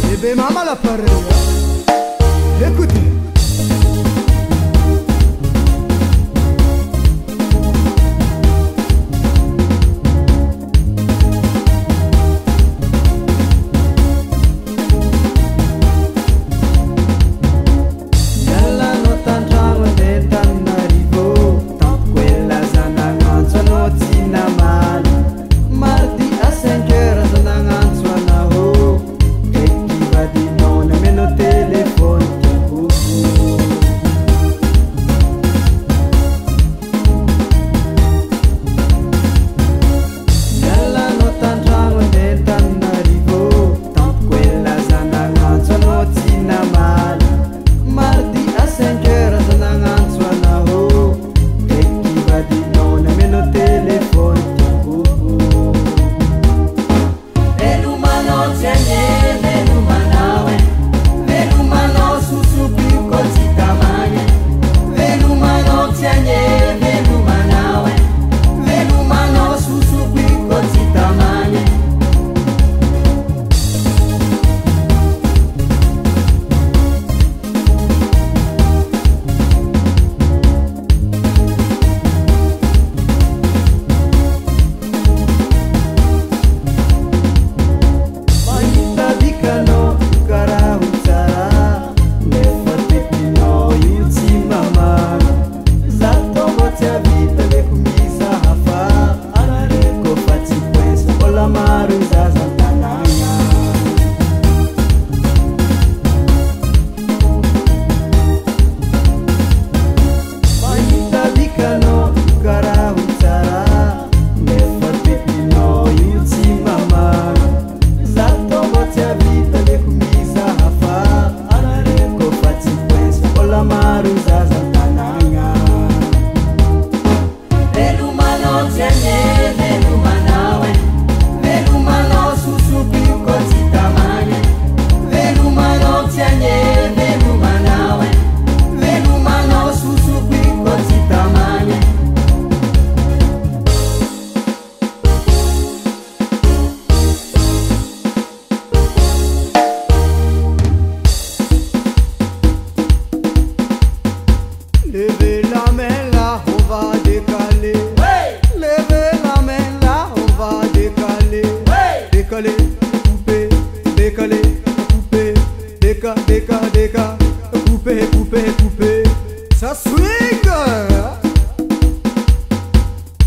Bébé maman l'appareil. Écoutez. Levez la main là, on va décaler. Ouais. Levez la main là, on va décaler. Ouais. Décaler, couper, décaler, couper, déca, couper. Ça swing.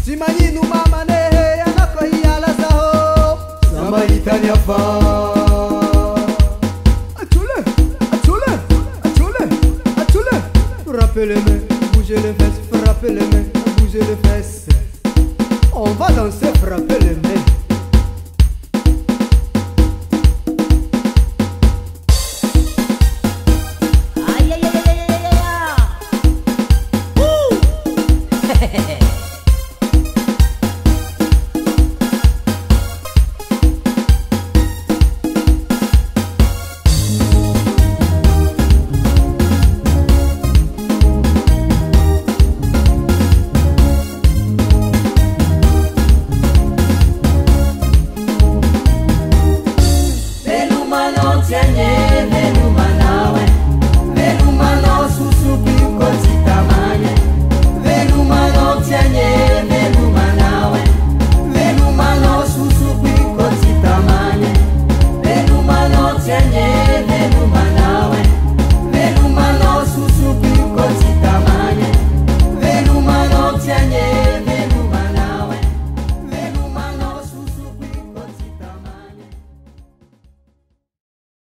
Simani no mamane, anako yala zaho. Samaritania fa. Frappez les mains, bougez les fesses, frappez les mains, bougez les fesses. On va danser, frapper les mains.